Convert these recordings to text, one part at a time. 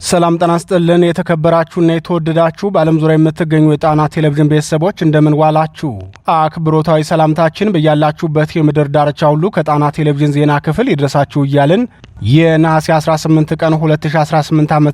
ሰላም ጤና ይስጥልን የተከበራችሁና የተወደዳችሁ በዓለም ዙሪያ የምትገኙ የጣና ቴሌቪዥን ቤተሰቦች እንደምን ዋላችሁ። አክብሮታዊ ሰላምታችን በያላችሁበት የምድር ዳርቻ ሁሉ ከጣና ቴሌቪዥን ዜና ክፍል ይድረሳችሁ እያልን የነሐሴ 18 ቀን 2018 ዓ.ም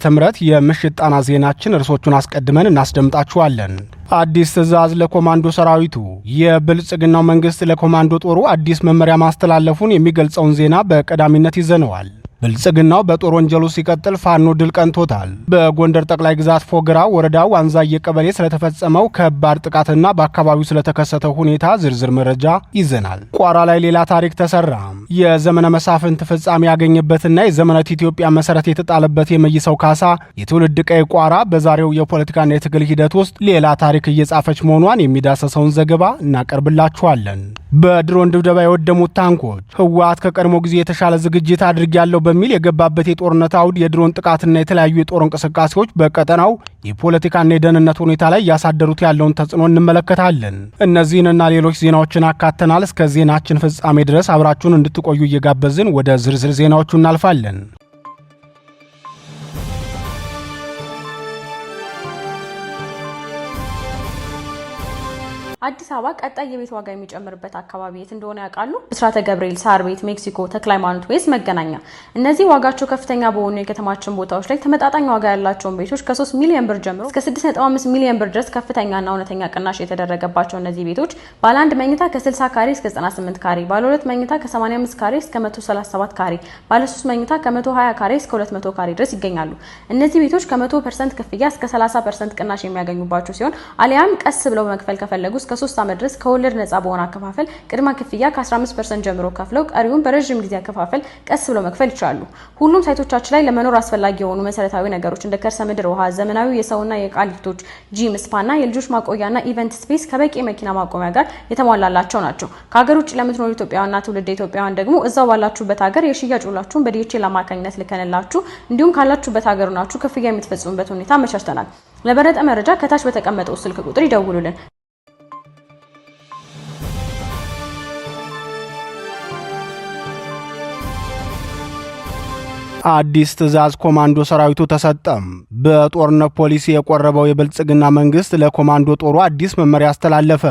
የምሽት ጣና ዜናችን ርዕሶቹን አስቀድመን እናስደምጣችኋለን። አዲስ ትዕዛዝ ለኮማንዶ ሰራዊቱ። የብልጽግናው መንግስት ለኮማንዶ ጦሩ አዲስ መመሪያ ማስተላለፉን የሚገልጸውን ዜና በቀዳሚነት ይዘነዋል። ብልጽግናው በጦር ወንጀሉ ሲቀጥል ፋኖ ድል ቀንቶታል። በጎንደር ጠቅላይ ግዛት ፎገራ ወረዳ ዋንዛዬ ቀበሌ ስለተፈጸመው ከባድ ጥቃትና በአካባቢው ስለተከሰተው ሁኔታ ዝርዝር መረጃ ይዘናል። ቋራ ላይ ሌላ ታሪክ ተሰራ። የዘመነ መሳፍንት ፍጻሜ ያገኘበትና የዘመናዊት ኢትዮጵያ መሰረት የተጣለበት የመይሰው ካሳ የትውልድ ቀይ ቋራ በዛሬው የፖለቲካና የትግል ሂደት ውስጥ ሌላ ታሪክ እየጻፈች መሆኗን የሚዳሰሰውን ዘገባ እናቀርብላችኋለን። በድሮን ድብደባ የወደሙት ታንኮች ህወሓት ከቀድሞ ጊዜ የተሻለ ዝግጅት አድርጌያለሁ በሚል የገባበት የጦርነት አውድ የድሮን ጥቃትና የተለያዩ የጦር እንቅስቃሴዎች በቀጠናው የፖለቲካና የደህንነት ሁኔታ ላይ ያሳደሩት ያለውን ተጽዕኖ እንመለከታለን። እነዚህንና ሌሎች ዜናዎችን አካተናል። እስከ ዜናችን ፍጻሜ ድረስ አብራችሁን እንድትቆዩ እየጋበዝን ወደ ዝርዝር ዜናዎቹ እናልፋለን። አዲስ አበባ ቀጣይ የቤት ዋጋ የሚጨምርበት አካባቢ የት እንደሆነ ያውቃሉ? ብስራተ ገብርኤል፣ ሳር ቤት፣ ሜክሲኮ፣ ተክለ ሃይማኖት ወይስ መገናኛ? እነዚህ ዋጋቸው ከፍተኛ በሆኑ የከተማችን ቦታዎች ላይ ተመጣጣኝ ዋጋ ያላቸውን ቤቶች ከ3 ሚሊዮን ብር ጀምሮ እስከ 6.5 ሚሊዮን ብር ድረስ ከፍተኛና እውነተኛ ቅናሽ የተደረገባቸው እነዚህ ቤቶች ባለ 1 መኝታ ከ60 ካሬ እስከ 98 ካሬ፣ ባለ 2 መኝታ ከ85 ካሬ እስከ 137 ካሬ፣ ባለ 3 መኝታ ከ120 ካሬ እስከ 200 ካሬ ድረስ ይገኛሉ። እነዚህ ቤቶች ከ100% ክፍያ እስከ 30% ቅናሽ የሚያገኙባቸው ሲሆን አሊያም ቀስ ብለው መክፈል ከፈለጉ እስከ 3 ዓመት ድረስ ከወለድ ነፃ በሆነ አከፋፈል ቅድመ ክፍያ ከ15% ጀምሮ ከፍለው ቀሪውን በረጅም ጊዜ አከፋፈል ቀስ ብለው መክፈል ይችላሉ። ሁሉም ሳይቶቻችን ላይ ለመኖር አስፈላጊ የሆኑ መሰረታዊ ነገሮች እንደ ከርሰ ምድር ውሃ፣ ዘመናዊ የሰውና የዕቃ ሊፍቶች፣ ጂም፣ ስፓና የልጆች ማቆያና ኢቨንት ስፔስ ከበቂ መኪና ማቆሚያ ጋር የተሟላላቸው ናቸው። ከሀገር ውጭ ለምትኖሩ ኢትዮጵያውያንና ትውልደ ኢትዮጵያውያን ደግሞ እዛው ባላችሁበት ሀገር የሽያጭ ውላችሁን በዲኤችኤል አማካኝነት ልከንላችሁ እንዲሁም ካላችሁበት ሀገር ሆናችሁ ክፍያ የምትፈጽሙበት ሁኔታ አመቻችተናል። ለበለጠ መረጃ ከታች በተቀመጠው ስልክ ቁጥር ይደውሉልን። አዲስ ትዕዛዝ ኮማንዶ ሰራዊቱ ተሰጠም። በጦርነት ፖሊሲ የቆረበው የብልጽግና መንግስት ለኮማንዶ ጦሩ አዲስ መመሪያ አስተላለፈ።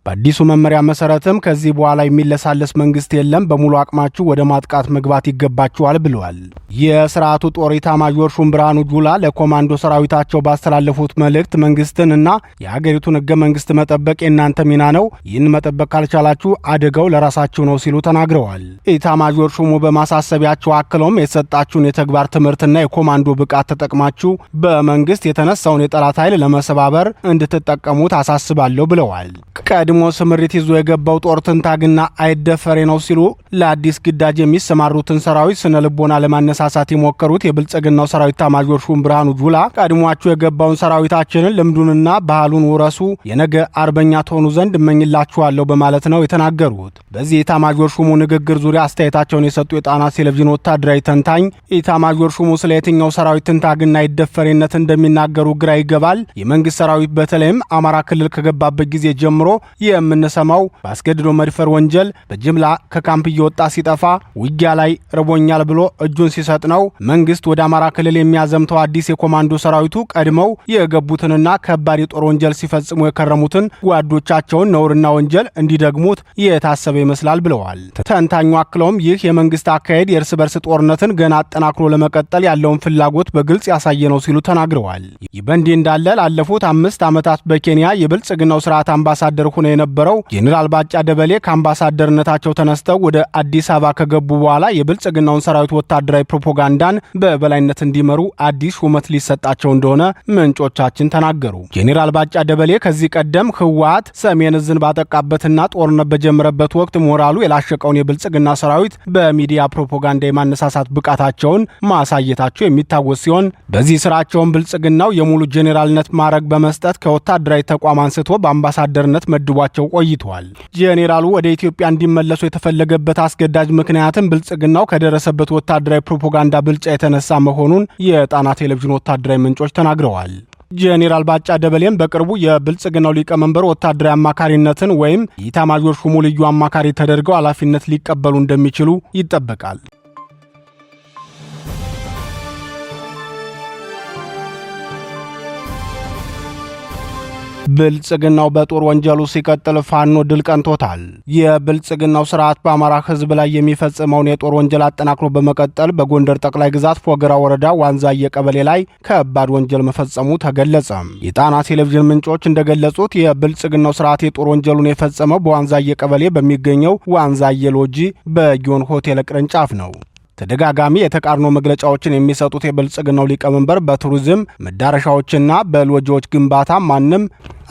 በአዲሱ መመሪያ መሰረትም ከዚህ በኋላ የሚለሳለስ መንግስት የለም፣ በሙሉ አቅማችሁ ወደ ማጥቃት መግባት ይገባችኋል ብለዋል። የስርዓቱ ጦር ኢታማዦር ሹም ብርሃኑ ጁላ ለኮማንዶ ሰራዊታቸው ባስተላለፉት መልእክት መንግስትንና የሀገሪቱን ህገ መንግስት መጠበቅ የእናንተ ሚና ነው፣ ይህን መጠበቅ ካልቻላችሁ አደጋው ለራሳችሁ ነው ሲሉ ተናግረዋል። ኢታማዦር ሹሙ በማሳሰቢያቸው አክለውም የተሰጣችሁን የተግባር ትምህርትና የኮማንዶ ብቃት ተጠቅማችሁ በመንግስት የተነሳውን የጠላት ኃይል ለመሰባበር እንድትጠቀሙት አሳስባለሁ ብለዋል። ቀድሞ ስምሪት ይዞ የገባው ጦር ትንታግና አይደፈሬ ነው ሲሉ ለአዲስ ግዳጅ የሚሰማሩትን ሰራዊት ስነ ልቦና ለማነሳሳት የሞከሩት የብልጽግናው ሰራዊት ኢታማዦር ሹም ብርሃኑ ጁላ ቀድሟችሁ የገባውን ሰራዊታችንን ልምዱንና ባህሉን ውረሱ፣ የነገ አርበኛ ትሆኑ ዘንድ እመኝላችኋለሁ በማለት ነው የተናገሩት። በዚህ ኢታማዦር ሹሙ ንግግር ዙሪያ አስተያየታቸውን የሰጡ የጣና ቴሌቪዥን ወታደራዊ ተንታኝ ኢታማዦር ሹሙ ስለ የትኛው ሰራዊት ትንታግና አይደፈሬነት እንደሚናገሩ ግራ ይገባል። የመንግስት ሰራዊት በተለይም አማራ ክልል ከገባበት ጊዜ ጀምሮ የምንሰማው በአስገድዶ መድፈር ወንጀል በጅምላ ከካምፕ እየወጣ ሲጠፋ ውጊያ ላይ ርቦኛል ብሎ እጁን ሲሰጥ ነው። መንግስት ወደ አማራ ክልል የሚያዘምተው አዲስ የኮማንዶ ሰራዊቱ ቀድመው የገቡትንና ከባድ የጦር ወንጀል ሲፈጽሙ የከረሙትን ጓዶቻቸውን ነውርና ወንጀል እንዲደግሙት የታሰበ ይመስላል ብለዋል። ተንታኙ አክለውም ይህ የመንግስት አካሄድ የእርስ በርስ ጦርነትን ገና አጠናክሮ ለመቀጠል ያለውን ፍላጎት በግልጽ ያሳየ ነው ሲሉ ተናግረዋል። ይህ በእንዲህ እንዳለ ላለፉት 5 ዓመታት በኬንያ የብልጽግናው ስርዓት አምባሳደር ሆነው የነበረው ጄኔራል ባጫ ደበሌ ከአምባሳደርነታቸው ተነስተው ወደ አዲስ አበባ ከገቡ በኋላ የብልጽግናውን ሰራዊት ወታደራዊ ፕሮፓጋንዳን በበላይነት እንዲመሩ አዲስ ሹመት ሊሰጣቸው እንደሆነ ምንጮቻችን ተናገሩ። ጄኔራል ባጫ ደበሌ ከዚህ ቀደም ህወሓት ሰሜን ዕዝን ባጠቃበትና ጦርነት በጀመረበት ወቅት ሞራሉ የላሸቀውን የብልጽግና ሰራዊት በሚዲያ ፕሮፓጋንዳ የማነሳሳት ብቃታቸውን ማሳየታቸው የሚታወስ ሲሆን በዚህ ስራቸውን ብልጽግናው የሙሉ ጄኔራልነት ማዕረግ በመስጠት ከወታደራዊ ተቋም አንስቶ በአምባሳደርነት መድቧቸው ቆይቷል። ጄኔራሉ ወደ ኢትዮጵያ እንዲመለሱ የተፈለገበት አስገዳጅ ምክንያትም ብልጽግናው ከደረሰበት ወታደራዊ ፕሮፓጋንዳ ብልጫ የተነሳ መሆኑን የጣና ቴሌቪዥን ወታደራዊ ምንጮች ተናግረዋል። ጄኔራል ባጫ ደበሌም በቅርቡ የብልጽግናው ሊቀመንበር ወታደራዊ አማካሪነትን ወይም የኢታማዦር ሹሙ ልዩ አማካሪ ተደርገው ኃላፊነት ሊቀበሉ እንደሚችሉ ይጠበቃል። ብልጽግናው በጦር ወንጀሉ ሲቀጥል ፋኖ ድል ቀንቶታል። የብልጽግናው ስርዓት በአማራ ህዝብ ላይ የሚፈጽመውን የጦር ወንጀል አጠናክሮ በመቀጠል በጎንደር ጠቅላይ ግዛት ፎገራ ወረዳ ዋንዛዬ ቀበሌ ላይ ከባድ ወንጀል መፈጸሙ ተገለጸ። የጣና ቴሌቪዥን ምንጮች እንደገለጹት የብልጽግናው ስርዓት የጦር ወንጀሉን የፈጸመው በዋንዛዬ ቀበሌ በሚገኘው ዋንዛዬ ሎጂ በጊዮን ሆቴል ቅርንጫፍ ነው። ተደጋጋሚ የተቃርኖ መግለጫዎችን የሚሰጡት የብልጽግናው ሊቀመንበር በቱሪዝም መዳረሻዎችና በሎጂዎች ግንባታ ማንም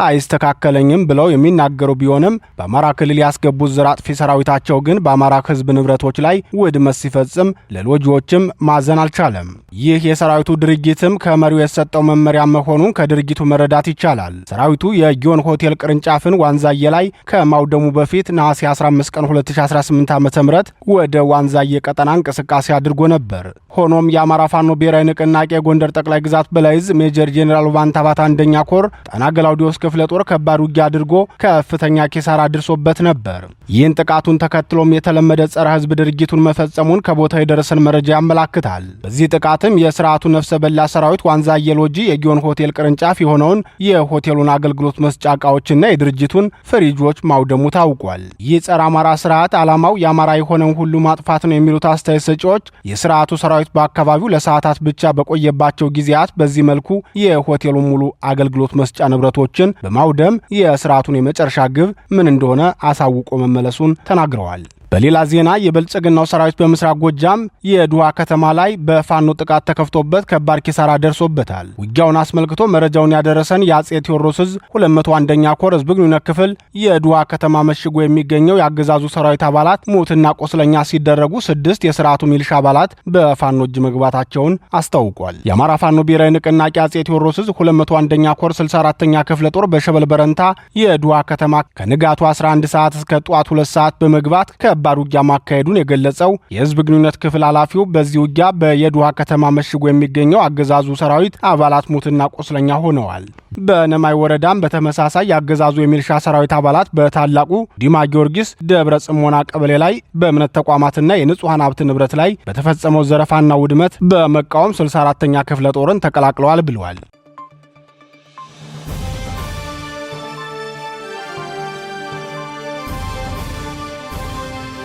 አይስተካከለኝም ብለው የሚናገሩ ቢሆንም በአማራ ክልል ያስገቡት ዘር አጥፊ ሰራዊታቸው ግን በአማራ ህዝብ ንብረቶች ላይ ውድመት ሲፈጽም ለሎጂዎችም ማዘን አልቻለም። ይህ የሰራዊቱ ድርጊትም ከመሪው የተሰጠው መመሪያ መሆኑን ከድርጊቱ መረዳት ይቻላል። ሰራዊቱ የጊዮን ሆቴል ቅርንጫፍን ዋንዛዬ ላይ ከማውደሙ በፊት ነሐሴ 15 ቀን 2018 ዓ.ም ወደ ዋንዛዬ ቀጠና እንቅስቃሴ አድርጎ ነበር። ሆኖም የአማራ ፋኖ ብሔራዊ ንቅናቄ ጎንደር ጠቅላይ ግዛት በላይዝ ሜጀር ጄኔራል ቫንታባት አንደኛ ኮር ጣና ገላውዲዮስ ክፍለ ጦር ከባድ ውጊያ አድርጎ ከፍተኛ ኪሳራ አድርሶበት ነበር። ይህን ጥቃቱን ተከትሎም የተለመደ ጸረ ህዝብ ድርጊቱን መፈጸሙን ከቦታው የደረሰን መረጃ ያመላክታል። በዚህ ጥቃትም የስርዓቱ ነፍሰ በላ ሰራዊት ዋንዛዬ ሎጂ የጊዮን ሆቴል ቅርንጫፍ የሆነውን የሆቴሉን አገልግሎት መስጫ ዕቃዎችና የድርጅቱን ፍሪጆች ማውደሙ ታውቋል። ይህ ጸረ አማራ ስርዓት ዓላማው የአማራ የሆነውን ሁሉ ማጥፋት ነው የሚሉት አስተያየት ሰጪዎች የስርዓቱ ሰራዊት በአካባቢው ለሰዓታት ብቻ በቆየባቸው ጊዜያት በዚህ መልኩ የሆቴሉን ሙሉ አገልግሎት መስጫ ንብረቶችን በማውደም የስርዓቱን የመጨረሻ ግብ ምን እንደሆነ አሳውቆ መመለሱን ተናግረዋል። በሌላ ዜና የብልጽግናው ሰራዊት በምስራቅ ጎጃም የዱሃ ከተማ ላይ በፋኖ ጥቃት ተከፍቶበት ከባድ ኪሳራ ደርሶበታል። ውጊያውን አስመልክቶ መረጃውን ያደረሰን የአጼ ቴዎድሮስ ዕዝ 201ኛ ኮር ህዝብ ግንኙነት ክፍል የዱሃ ከተማ መሽጎ የሚገኘው የአገዛዙ ሰራዊት አባላት ሞትና ቆስለኛ ሲደረጉ 6 የስርዓቱ ሚሊሻ አባላት በፋኖ እጅ መግባታቸውን አስታውቋል። የአማራ ፋኖ ብሔራዊ ንቅናቄ አጼ ቴዎድሮስ ዕዝ 201ኛ ኮር 64ኛ ክፍለ ጦር በሸበል በረንታ የዱሃ ከተማ ከንጋቱ 11 ሰዓት እስከ ጠዋት 2 ሰዓት በመግባት ከባድ ውጊያ ማካሄዱን የገለጸው የህዝብ ግንኙነት ክፍል ኃላፊው በዚህ ውጊያ በየዱሃ ከተማ መሽጎ የሚገኘው አገዛዙ ሰራዊት አባላት ሙትና ቆስለኛ ሆነዋል። በነማይ ወረዳም በተመሳሳይ የአገዛዙ የሚሊሻ ሰራዊት አባላት በታላቁ ዲማ ጊዮርጊስ ደብረ ጽሞና ቀበሌ ላይ በእምነት ተቋማትና የንጹሃን ሀብት ንብረት ላይ በተፈጸመው ዘረፋና ውድመት በመቃወም 64ኛ ክፍለ ጦርን ተቀላቅለዋል ብለዋል።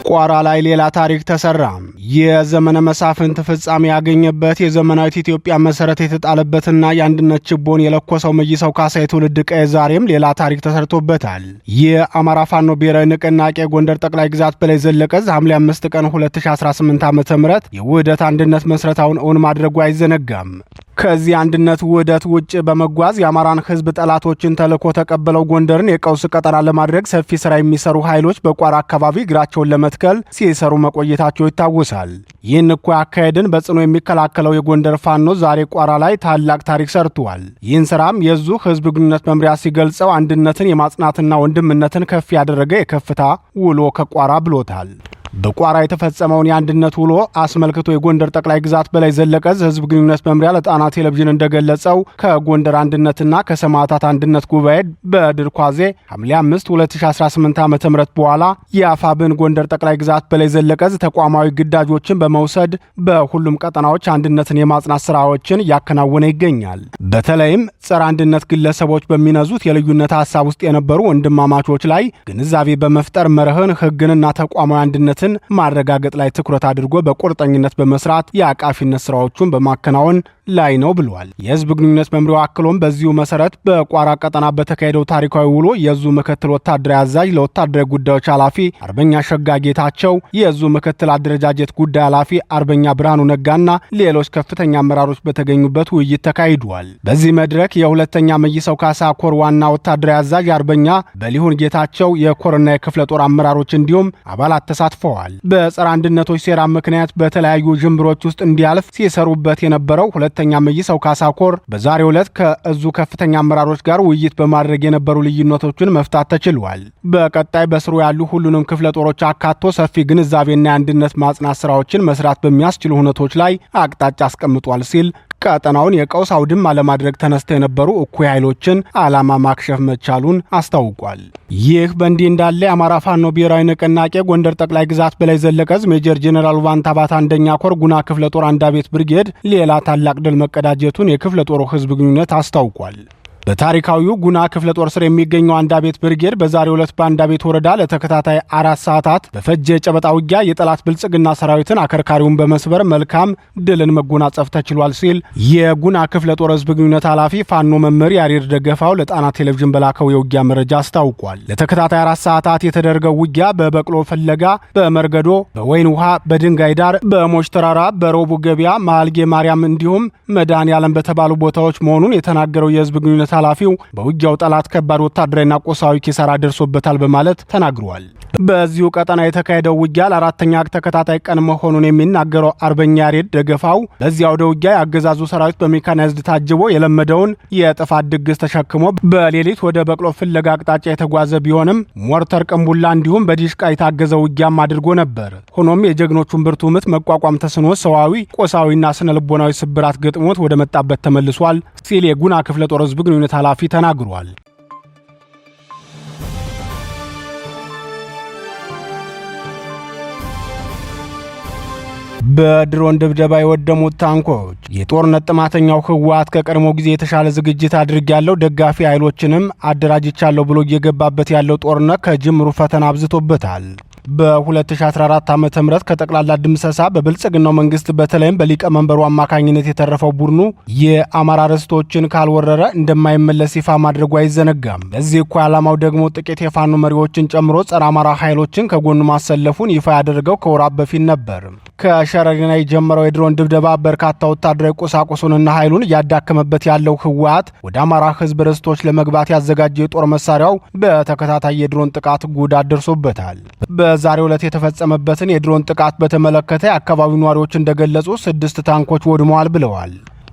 ቋራ ላይ ሌላ ታሪክ ተሰራ። የዘመነ መሳፍንት ፍጻሜ ያገኘበት የዘመናዊት ኢትዮጵያ መሰረት የተጣለበትና የአንድነት ችቦን የለኮሰው መይሰው ካሳ የትውልድ ቀይ ዛሬም ሌላ ታሪክ ተሰርቶበታል። የአማራ ፋኖ ብሔራዊ ንቅናቄ ጎንደር ጠቅላይ ግዛት በላይ ዘለቀ ዕዝ ሐምሌ 5 ቀን 2018 ዓ.ም የውህደት አንድነት መስረታውን እውን ማድረጉ አይዘነጋም። ከዚህ አንድነት ውህደት ውጭ በመጓዝ የአማራን ህዝብ ጠላቶችን ተልዕኮ ተቀበለው ጎንደርን የቀውስ ቀጠና ለማድረግ ሰፊ ስራ የሚሰሩ ኃይሎች በቋራ አካባቢ እግራቸውን ለመትከል ሲሰሩ መቆየታቸው ይታወሳል። ይህን እኩይ አካሄድን በጽኑ የሚከላከለው የጎንደር ፋኖ ዛሬ ቋራ ላይ ታላቅ ታሪክ ሰርቷል። ይህን ስራም የዙ ህዝብ ግንኙነት መምሪያ ሲገልጸው አንድነትን የማጽናትና ወንድምነትን ከፍ ያደረገ የከፍታ ውሎ ከቋራ ብሎታል። በቋራ የተፈጸመውን የአንድነት ውሎ አስመልክቶ የጎንደር ጠቅላይ ግዛት በላይ ዘለቀ ዕዝ ህዝብ ግንኙነት መምሪያ ለጣና ቴሌቪዥን እንደገለጸው ከጎንደር አንድነትና ከሰማዕታት አንድነት ጉባኤ በድርኳዜ ሐምሌ 5 2018 ዓ.ም በኋላ የአፋብን ጎንደር ጠቅላይ ግዛት በላይ ዘለቀ ዕዝ ተቋማዊ ግዳጆችን በመውሰድ በሁሉም ቀጠናዎች አንድነትን የማጽናት ስራዎችን እያከናወነ ይገኛል። በተለይም ጸረ አንድነት ግለሰቦች በሚነዙት የልዩነት ሐሳብ ውስጥ የነበሩ ወንድማማቾች ላይ ግንዛቤ በመፍጠር መርህን ህግንና ተቋማዊ አንድነት ማረጋገጥ ላይ ትኩረት አድርጎ በቁርጠኝነት በመስራት የአቃፊነት ስራዎቹን በማከናወን ላይ ነው ብሏል። የህዝብ ግንኙነት መምሪያው አክሎም በዚሁ መሰረት በቋራ ቀጠና በተካሄደው ታሪካዊ ውሎ የዙ ምክትል ወታደራዊ አዛዥ ለወታደራዊ ጉዳዮች ኃላፊ አርበኛ ሸጋ ጌታቸው፣ የዙ ምክትል አደረጃጀት ጉዳይ ኃላፊ አርበኛ ብርሃኑ ነጋና ሌሎች ከፍተኛ አመራሮች በተገኙበት ውይይት ተካሂዷል። በዚህ መድረክ የሁለተኛ መይሰው ካሳ ኮር ዋና ወታደራዊ አዛዥ አርበኛ በሊሁን ጌታቸው፣ የኮርና የክፍለ ጦር አመራሮች እንዲሁም አባላት ተሳትፈዋል። በጸረ አንድነቶች ሴራ ምክንያት በተለያዩ ጅምብሮች ውስጥ እንዲያልፍ ሲሰሩበት የነበረው ሁለተኛ መይሰው ካሳ ኮር በዛሬው ዕለት ከእዙ ከፍተኛ አመራሮች ጋር ውይይት በማድረግ የነበሩ ልዩነቶችን መፍታት ተችሏል። በቀጣይ በስሩ ያሉ ሁሉንም ክፍለ ጦሮች አካቶ ሰፊ ግንዛቤና የአንድነት ማጽናት ስራዎችን መስራት በሚያስችሉ ሁነቶች ላይ አቅጣጫ አስቀምጧል ሲል ቀጠናውን የቀውስ አውድማ ለማድረግ ተነስተው የነበሩ እኩይ ኃይሎችን ዓላማ ማክሸፍ መቻሉን አስታውቋል። ይህ በእንዲህ እንዳለ የአማራ ፋኖ ብሔራዊ ንቅናቄ ጎንደር ጠቅላይ ግዛት በላይ ዘለቀ ዕዝ ሜጀር ጄኔራል ቫንታባት አንደኛ ኮር ጉና ክፍለ ጦር አንዳቤት ብርጌድ ሌላ ታላቅ ድል መቀዳጀቱን የክፍለ ጦሩ ህዝብ ግንኙነት አስታውቋል። በታሪካዊው ጉና ክፍለ ጦር ስር የሚገኘው አንዳቤት ብርጌድ በዛሬው ዕለት በአንዳቤት ወረዳ ለተከታታይ 4 ሰዓታት በፈጀ ጨበጣ ውጊያ የጠላት ብልጽግና ሰራዊትን አከርካሪውን በመስበር መልካም ድልን መጎናጸፍ ተችሏል ሲል የጉና ክፍለ ጦር ህዝብ ግንኙነት ኃላፊ ፋኖ መምህር ያሬድ ደገፋው ለጣና ቴሌቪዥን በላከው የውጊያ መረጃ አስታውቋል። ለተከታታይ 4 ሰዓታት የተደረገው ውጊያ በበቅሎ ፍለጋ፣ በመርገዶ፣ በወይን ውሃ፣ በድንጋይ ዳር፣ በሞች ተራራ፣ በሮቡ ገበያ፣ ማልጌ ማርያም እንዲሁም መድኃኔዓለም በተባሉ ቦታዎች መሆኑን የተናገረው የህዝብ ግንኙነት ኃላፊው በውጊያው ጠላት ከባድ ወታደራዊና ቆሳዊ ኪሳራ ደርሶበታል በማለት ተናግሯል። በዚሁ ቀጠና የተካሄደው ውጊያ ለአራተኛ ተከታታይ ቀን መሆኑን የሚናገረው አርበኛ ያሬድ ደገፋው በዚያው ወደ ውጊያ የአገዛዙ ሰራዊት በሜካናይዝድ ታጅቦ የለመደውን የጥፋት ድግስ ተሸክሞ በሌሊት ወደ በቅሎ ፍለጋ አቅጣጫ የተጓዘ ቢሆንም ሞርተር ቅንቡላ እንዲሁም በዲሽቃ የታገዘ ውጊያም አድርጎ ነበር። ሆኖም የጀግኖቹን ብርቱ ምት መቋቋም ተስኖ ሰዋዊ ቆሳዊና ስነ ልቦናዊ ስብራት ገጥሞት ወደ መጣበት ተመልሷል ሲል የጉና ክፍለ ጦር ህዝብ ግንኙነት ኃላፊ ተናግሯል። በድሮን ድብደባ የወደሙት ታንኮች የጦርነት ጥማተኛው ህወሓት ከቀድሞ ጊዜ የተሻለ ዝግጅት አድርጌያለሁ፣ ደጋፊ ኃይሎችንም አደራጅቻለሁ ብሎ እየገባበት ያለው ጦርነት ከጅምሩ ፈተና አብዝቶበታል። በ2014 ዓ.ም ከጠቅላላ ድምሰሳ በብልጽግናው መንግስት በተለይም በሊቀመንበሩ አማካኝነት የተረፈው ቡድኑ የአማራ ርስቶችን ካልወረረ እንደማይመለስ ይፋ ማድረጉ አይዘነጋም። ለዚህ እኮ ዓላማው ደግሞ ጥቂት የፋኖ መሪዎችን ጨምሮ ጸረ አማራ ኃይሎችን ከጎኑ ማሰለፉን ይፋ ያደረገው ከወራት በፊት ነበር። ከሸረሪና የጀመረው የድሮን ድብደባ በርካታ ወታደራዊ ቁሳቁሱንና ኃይሉን እያዳከመበት ያለው ህወሓት ወደ አማራ ህዝብ ርስቶች ለመግባት ያዘጋጀው የጦር መሳሪያው በተከታታይ የድሮን ጥቃት ጉዳት ደርሶበታል። በዛሬው ዕለት የተፈጸመበትን የድሮን ጥቃት በተመለከተ የአካባቢው ነዋሪዎች እንደገለጹ 6 ታንኮች ወድመዋል ብለዋል።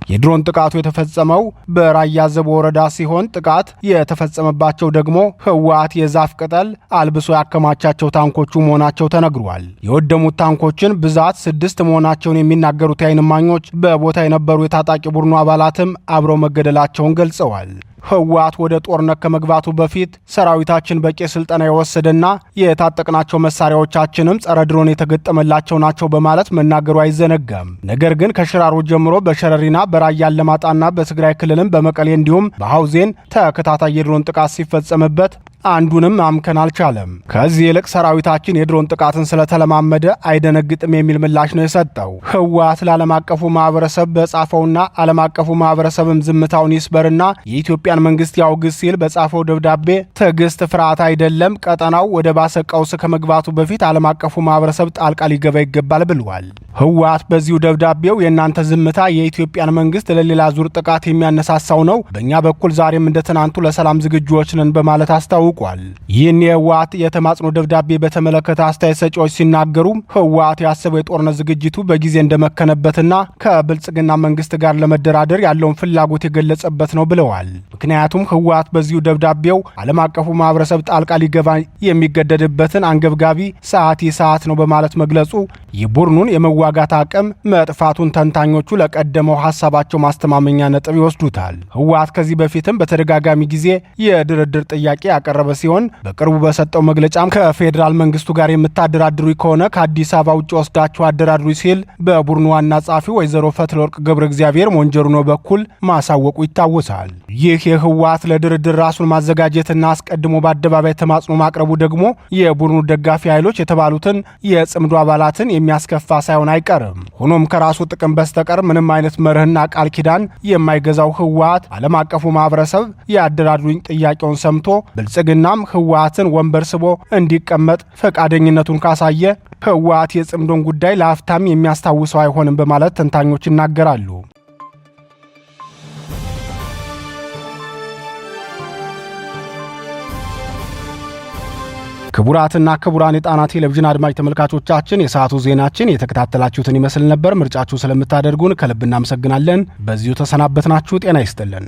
የድሮን ጥቃቱ የተፈጸመው በራያ ዘቦ ወረዳ ሲሆን ጥቃት የተፈጸመባቸው ደግሞ ህወሓት የዛፍ ቅጠል አልብሶ ያከማቻቸው ታንኮቹ መሆናቸው ተነግሯል። የወደሙት ታንኮችን ብዛት 6 መሆናቸውን የሚናገሩት የዓይን እማኞች በቦታ የነበሩ የታጣቂ ቡድኑ አባላትም አብረው መገደላቸውን ገልጸዋል። ህወሓት ወደ ጦርነት ከመግባቱ በፊት ሰራዊታችን በቂ ስልጠና የወሰደና የታጠቅናቸው መሳሪያዎቻችንም ጸረ ድሮን የተገጠመላቸው ናቸው በማለት መናገሩ አይዘነጋም። ነገር ግን ከሽራሮ ጀምሮ በሸረሪና በራያ አላማጣና በትግራይ ክልልም በመቀሌ እንዲሁም በሐውዜን ተከታታይ የድሮን ጥቃት ሲፈጸምበት አንዱንም ማምከን አልቻለም። ከዚህ ይልቅ ሰራዊታችን የድሮን ጥቃትን ስለተለማመደ አይደነግጥም የሚል ምላሽ ነው የሰጠው። ህወሓት ለዓለም አቀፉ ማህበረሰብ በጻፈውና ዓለም አቀፉ ማህበረሰብም ዝምታውን ይስበርና የኢትዮጵያን መንግስት ያውግዝ ሲል በጻፈው ደብዳቤ ትዕግስት ፍርሃት አይደለም፣ ቀጠናው ወደ ባሰ ቀውስ ከመግባቱ በፊት ዓለም አቀፉ ማህበረሰብ ጣልቃ ሊገባ ይገባል ብሏል። ህወሓት በዚሁ ደብዳቤው የእናንተ ዝምታ የኢትዮጵያን መንግስት ለሌላ ዙር ጥቃት የሚያነሳሳው ነው፣ በእኛ በኩል ዛሬም እንደ ትናንቱ ለሰላም ዝግጁዎች ነን በማለት አስታውቋል። ይህን የህወሓት የተማጽኖ ደብዳቤ በተመለከተ አስተያየት ሰጪዎች ሲናገሩ ህወሓት ያሰበው የጦርነት ዝግጅቱ በጊዜ እንደመከነበትና ከብልጽግና መንግስት ጋር ለመደራደር ያለውን ፍላጎት የገለጸበት ነው ብለዋል። ምክንያቱም ህወሓት በዚሁ ደብዳቤው ዓለም አቀፉ ማህበረሰብ ጣልቃ ሊገባ የሚገደድበትን አንገብጋቢ ሰዓት ነው በማለት መግለጹ የቡድኑን የመዋጋት አቅም መጥፋቱን ተንታኞቹ ለቀደመው ሐሳባቸው ማስተማመኛ ነጥብ ይወስዱታል። ህወሓት ከዚህ በፊትም በተደጋጋሚ ጊዜ የድርድር ጥያቄ ያቀረበ ሲሆን በቅርቡ በሰጠው መግለጫም ከፌዴራል መንግስቱ ጋር የምታደራድሩ ከሆነ ከአዲስ አበባ ውጭ ወስዳችሁ አደራድሩ ሲል በቡድኑ ዋና ጸሐፊ ወይዘሮ ፈትለወርቅ ገብረ እግዚአብሔር ሞንጀሩኖ በኩል ማሳወቁ ይታወሳል። ይህ የህወሓት ለድርድር ራሱን ማዘጋጀትና አስቀድሞ በአደባባይ ተማጽኖ ማቅረቡ ደግሞ የቡድኑ ደጋፊ ኃይሎች የተባሉትን የጽምዶ አባላትን የሚያስከፋ ሳይሆን አይቀርም። ሆኖም ከራሱ ጥቅም በስተቀር ምንም አይነት መርህና ቃል ኪዳን የማይገዛው ህወሓት ዓለም አቀፉ ማህበረሰብ የአደራድሩኝ ጥያቄውን ሰምቶ ብልጽግናም ህወሓትን ወንበር ስቦ እንዲቀመጥ ፈቃደኝነቱን ካሳየ ህወሓት የጽምዶን ጉዳይ ለአፍታም የሚያስታውሰው አይሆንም በማለት ተንታኞች ይናገራሉ። ክቡራትና ክቡራን የጣና ቴሌቪዥን አድማጭ ተመልካቾቻችን የሰዓቱ ዜናችን የተከታተላችሁትን ይመስል ነበር። ምርጫችሁ ስለምታደርጉን ከልብ እናመሰግናለን። በዚሁ ተሰናበትናችሁ። ጤና ይስጥልን።